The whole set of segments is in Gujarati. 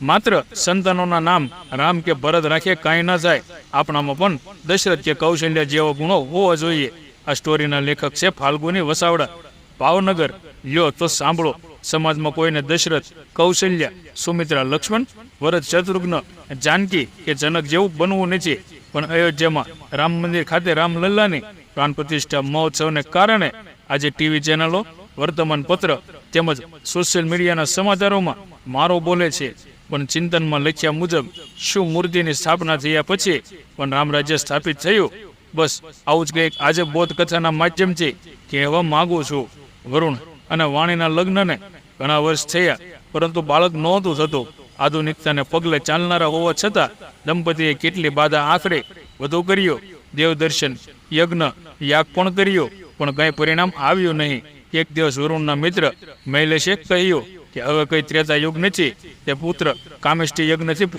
માત્ર સંતાનોના નામ રામ કે ભરત રાખીએ કાંઈ ન થાય, આપણામાં પણ દશરથ કે કૌશલ્ય જેવો ગુણો હોવો જોઈએ. આ સ્ટોરીના લેખક છે ફાલ્ગુની વસાવડા, ભાવનગર. લ્યો તો સાંભળો. સમાજમાં કોઈને દશરથ, કૌશલ્ય, સુમિત્રા, લક્ષ્મણ, ભરત, શત્રુઘ્ન, જાનકી કે જનક જેવું બનવું નથી. પણ અયોધ્યામાં રામ મંદિર ખાતે રામલલ્લાની પ્રાણ પ્રતિષ્ઠા મહોત્સવને કારણે આજે ટીવી ચેનલો, વર્તમાન પત્ર તેમજ સોશિયલ મીડિયાના સમાચારોમાં મારો બોલે છે. પણ ચિંતનમાં લખ્યા મુજબ શું મૂર્તિની સ્થાપના થયા પછી પણ રામરાજ્ય સ્થાપિત થયું? બસ આવું જ કંઈક આજે બોધ કથાના માધ્યમથી કહેવા માગું છું. વરુણ અને વાણીના લગ્નને ઘણા વર્ષ થયા, પરંતુ બાળક નહોતું થતું. આધુનિકતાને પગલે ચાલનારા હોવા છતાં દંપતીએ કેટલી બાધા આખરે વધુ કર્યો. દેવદર્શન, યજ્ઞ, યાગ પણ કર્યો, પણ કંઈ પરિણામ આવ્યું નહીં. એક દિવસ વરુણના મિત્ર મૈલેશે કહ્યું કે હવે કઈ ત્રેતા યુગ નથી, તે પુત્ર કામેષ્ટી યજ્ઞથી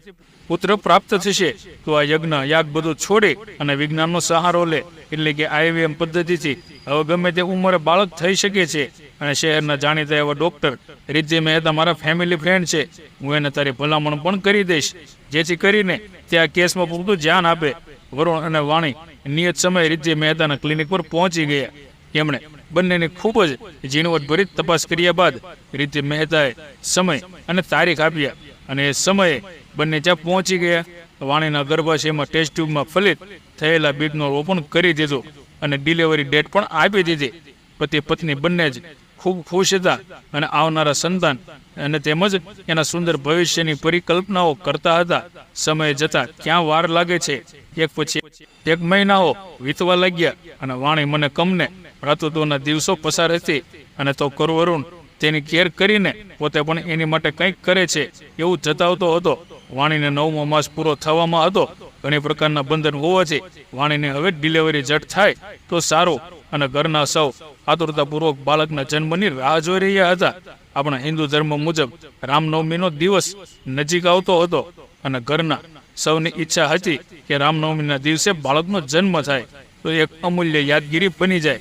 પુત્ર પ્રાપ્ત થશે. તો આ યજ્ઞ યાગ બધું છોડી અને વિજ્ઞાનનો સહારો લે, એટલે કે IVM પદ્ધતિથી હવે ગમે તે ઉંમરે બાળક થઈ શકે છે. અને શહેરના જાણીતા એવા ડોક્ટર રિદ્ધિ મહેતા મારા ફેમિલી ફ્રેન્ડ છે. હું એને તારી ભલામણ પણ કરી દઈશ, જેથી કરીને તે આ કેસમાં પૂરતું ધ્યાન આપે. વરુણ અને વાણી નિયત સમયે રિદ્ધિ મહેતાના ક્લિનિક પર પહોંચી ગયા. એમણે બંનેની ખૂબ જ ઝીણવટભરી તપાસ કર્યા બાદ રિદ્ધિ મહેતાએ સમય અને તારીખ આપ્યા, અને એ સમયે બંને ત્યાં પહોંચી ગયા. વાણીના ગર્ભાશયમાં ટેસ્ટ ટ્યુબમાં ફલિત થયેલા બીજનું રોપણ કરી દીધું અને ડિલિવરી ડેટ પણ આપી દીધી. પતિ પત્ની બંને જ ખૂબ ખુશ હતા અને આવનારા સંતાન અને તેમજ એના સુંદર ભવિષ્યની પરિકલ્પનાઓ કરતા હતા. સમય જતા ક્યાં વાર લાગે છે, એક પછી એક મહિનાઓ વીતવા લાગ્યા અને વાણી મને કમને રાતોના દિવસો પસાર હતી. અને તો વરુણ તેની કેર કરીને પોતે પણ એની માટે કંઈક કરે છે એવું જતાવતો હતો. વાણીને 9મો માસ પૂરો થવામાં હતો. ઘણી પ્રકારના બંધન હોવાથી વાણીને હવે ડિલિવરી જટ થાય તો સારું, અને ઘરના સૌ આતુરતાપૂર્વક બાળકના જન્મની રાહ જોઈ રહ્યા હતા. આપણા હિન્દુ ધર્મ મુજબ રામનવમીનો દિવસ નજીક આવતો હતો અને ઘરના સૌની ઈચ્છા હતી કે રામનવમીના દિવસે બાળકનો જન્મ થાય તો એક અમૂલ્ય યાદગીરી બની જાય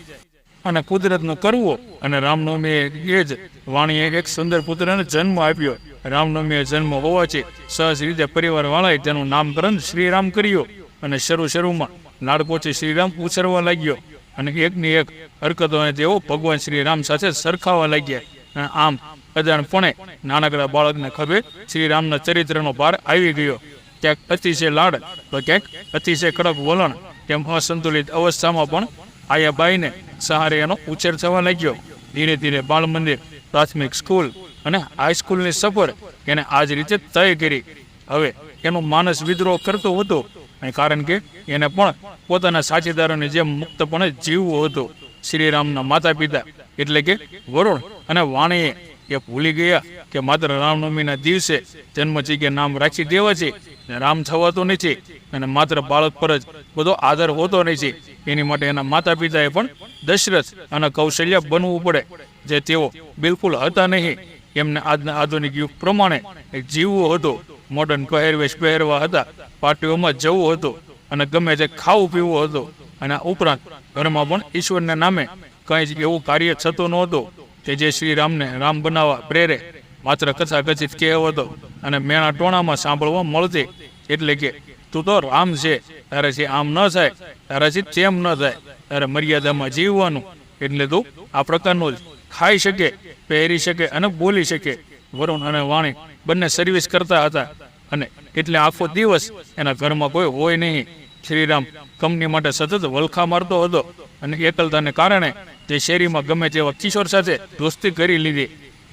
અને કુદરતનો કરવો. અને રામનવમીએ એ જ વાણીએ એક સુંદર પુત્રને જન્મ આપ્યો. રામનવમીએ જન્મ હોવાથી સહજ રીતે પરિવારવાળાએ તેનું નામકરણ શ્રીરામ કર્યું અને શરૂમાં લાડકોથી શ્રીરામ ઉછરવા લાગ્યો અને એકની એક હરકતોને તેઓ ભગવાન શ્રીરામ સાથે સરખાવવા લાગ્યા. અને આમ અજાણપણે નાનકડા બાળકને ખભે શ્રીરામના ચરિત્રનો ભાર આવી ગયો. ક્યાંક અતિશય લાડ તો ક્યાંક અતિશય કડક વલણ, તેમ અસંતુલિત અવસ્થામાં પણ આયાબાઈને સહારે એનો ઉછેર થવા લાગ્યો. ધીરે ધીરે બાળ મંદિર, પ્રાથમિક સ્કૂલ અને હાઈસ્કૂલની સફર એને આ જ રીતે તય કરી. હવે એનો માનસ વિદ્રોહ કરતો હતો, કારણ કે એને પણ પોતાના સાથીદારોની જેમ મુક્તપણે જીવવું હતું. શ્રીરામના માતા પિતા એટલે કે વરુણ અને વાણીએ એ ભૂલી ગયા કે માત્ર રામનવમીના દિવસે જન્મ જગ્યા નામ રાખી દેવાથી રામ થવાતો નથી અને માત્ર બાળક પર જ બધો આદર હોતો નથી. એની માટે એના માતા પિતાએ પણ દશરથ અને કૌશલ્ય બનવું પડે, જે તેઓ બિલકુલ હતા નહીં. એમને આજના આધુનિક યુગ પ્રમાણે જીવવું હતું, મોડર્ન પહેરવેશ પહેરવા હતા, પાર્ટીઓમાં જવું હતું અને ગમે તે ખાવું પીવું હતું. અને ઉપરાંત ઘરમાં પણ ઈશ્વરના નામે કંઈ જ એવું કાર્ય થતું નહોતું કે જે શ્રીરામને રામ બનાવવા પ્રેરે. માત્ર કથાકથિત કહેવતો અને મેણા ટોણામાં સાંભળવા મળતી, એટલે કે તું તો રામ છે, તારાથી આમ ન થાય, તારાથી તેમ ન થાય, તારે મર્યાદામાં જીવવાનું, એટલે તું આ પ્રકારનું જ ખાઈ શકે, પહેરી શકે અને બોલી શકે. વરુણ અને વાણી બંને સર્વિસ કરતા હતા અને એટલે આખો દિવસ એના ઘરમાં કોઈ હોય નહીં. શ્રીરામ કંપની માટે સતત વલખા મારતો હતો અને એકલતાને કારણે તે શેરીમાં ગમે તેવા કિશોર સાથે દોસ્તી કરી લીધી.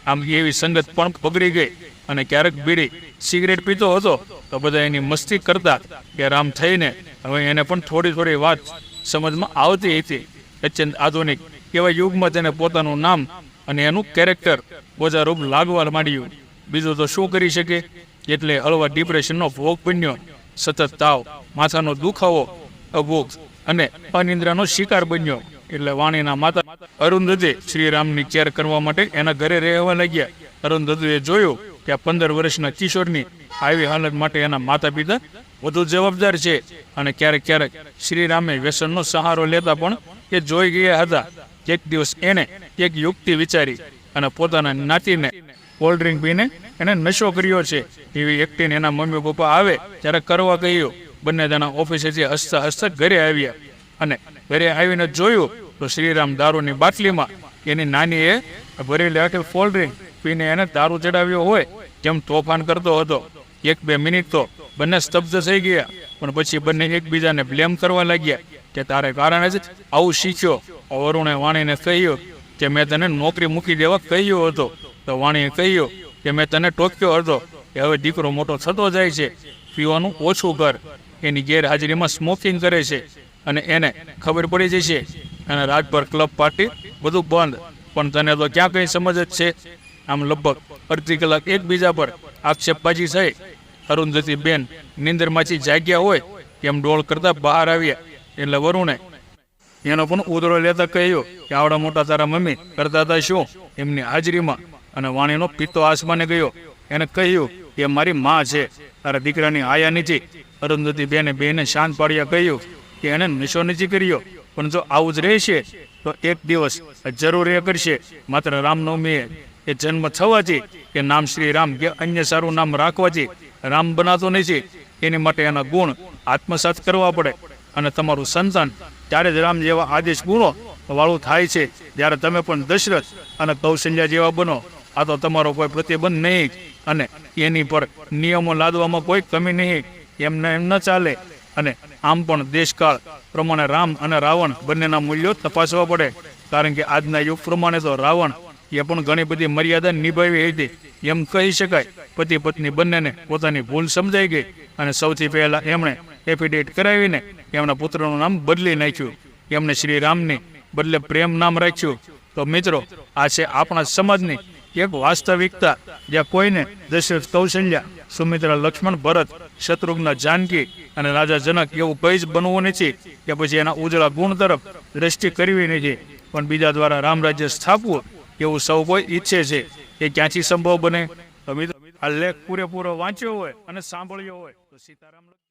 આમ એવી સંગત પણ બગડી ગઈ અને ક્યારેક બીડી સિગરેટ પીતો હતો તો બધા એની મસ્તી કરતા કે રામ થઈને હવે એને પણ થોડી વાત સમજમાં આવતી હતી. અત્યંત આધુનિક એવા યુગમાં તેને પોતાનું નામ અને એનું કેરેક્ટર બોજારૂપ લાગવા માંડ્યું. બીજું તો શું કરી શકે? એટલે હળવા ડિપ્રેશનનો ભોગ બન્યો. સતત તાવ, માથાનો દુખાવો, અભૂખ અને અનિદ્રાનો શિકાર બન્યો. એટલે વાણીના માતા અરુંધતી શ્રીરામની કેર કરવા માટે એના ઘરે રહેવા લાગ્યા. અરુંધતીએ જોયું કે આ 15 વર્ષના કિશોરની આવી હાલત માટે એના માતા પિતા વધુ જવાબદાર છે અને ક્યારેક શ્રીરામે વ્યસનનો સહારો લેતા પણ એ જોઈ ગયા હતા. એક દિવસ એને એક યુક્તિ વિચારી અને પોતાના નાતીને કોલ્ડ ડ્રિંક પીને એને નશો કર્યો છે એવી એક્ટિંગ એના મમ્મી પપ્પા આવે ત્યારે કરવા કહ્યું. બંને જણા ઓફિસેથી હસતા હસતા ઘરે આવ્યા અને ઘરે આવીને જોયું તો શ્રીરામ દારૂની બાટલીમાં એની નાનીએ ભરેલી આખી કોલ્ડ ડ્રિંક પીને એને દારૂ ચડાવ્યો હોય જેમ તોફાન કરતો હતો. 1-2 મિનિટ તો બંને સ્તબ્ધ થઈ ગયા, પણ પછી બંને એકબીજાને બ્લેમ કરવા લાગ્યા કે તારે કારણે જ આવું શીખ્યો. વરુણે વાણીને કહ્યું કે મેં તને નોકરી મૂકી દેવા કહ્યું હતો. તો વાણીએ કહ્યું કે મેં તને ટોક્યો હતો કે હવે દીકરો મોટો થતો જાય છે, પીવાનું ઓછું કર. એની ગેરહાજરીમાં સ્મોકિંગ કરે છે અને એને ખબર પડી જશે અને રાતભર ક્લબ પાર્ટી બધું બંધ. પણ તને તો ક્યાં કંઈ સમજ જ છે. આમ લગભગ અડધી કલાક એકબીજા પર આક્ષેપબાજી થઈ. અરુંધતી બેન નિંદરમાંથી જાગ્યા હોય એમ ડોળ કરતા બહાર આવ્યા એટલે વરુણે એનો પણ ઉધડો લેતા કહ્યું કે આવડા મોટા તારા મમ્મી કરતા હતા શું એમની હાજરીમાં. અને વાણીનો પિત્તો આસમાને ગયો. એને કહ્યું કે મારી માં છે, તારા દીકરાની આયા નથી. અરુંધતી બેને શાંત પાડ્યા કહ્યું કે એને નશો નથી કર્યો, પણ જો આવું જ રહેશે તો એક દિવસ જરૂર એ કરશે. માત્ર રામનવમીએ એ જન્મ થવાથી કે નામ શ્રી રામ કે અન્ય સારું નામ રાખવાથી રામ બનાતો નથી. એની માટે એના ગુણ આત્મસાત કરવા પડે અને તમારું સંતાન ત્યારે જ રામ જેવા આદેશ ગુણો વાળું થાય છે જ્યારે તમે પણ દશરથ અને કૌશલ્યા જેવા બનો. આ તો તમારો કોઈ પ્રતિબંધ નહીં અને એની પર નિયમો લાદવામાં કોઈ કમી નહીં. એમને એમ ન ચાલે. અને આમ પણ દેશકાળ પ્રમાણે રામ અને રાવણ બંનેના મૂલ્યો તપાસવા પડે, કારણ કે આજના યુગ પ્રમાણે તો રાવણ એ પણ ઘણી બધી મર્યાદા નિભાવી હતી. એમ કહી શકાય પતિ પત્ની બંનેને પોતાની ભૂલ સમજાઈ ગઈ અને સૌથી પહેલા એમણે એફિડેવિટ કરાવીને એમના પુત્રનું નામ બદલી નાખ્યું. એમણે શ્રી રામની બદલે પ્રેમ નામ રાખ્યું. તો મિત્રો, આ છે આપણા સમાજની એક વાસ્તવિકતા, જ્યાં કોઈને દશરથ કૌશલ્યા, સુમિત્રા લક્ષ્મણ ભરત, શત્રુઘ્ન જાનકી અને રાજા જનક એવું કંઈ જ બનવું નથી કે પછી એના ઉજળા ગુણ તરફ દ્રષ્ટિ કરવી નથી, પણ બીજા દ્વારા રામ રાજ્ય સ્થાપવું એવું સૌ કોઈ ઈચ્છે છે. એ ક્યાંથી સંભવ બને? તો મિત્રો, આ લેખ પૂરેપૂરો વાંચ્યો હોય અને સાંભળ્યો હોય તો સીતારામ.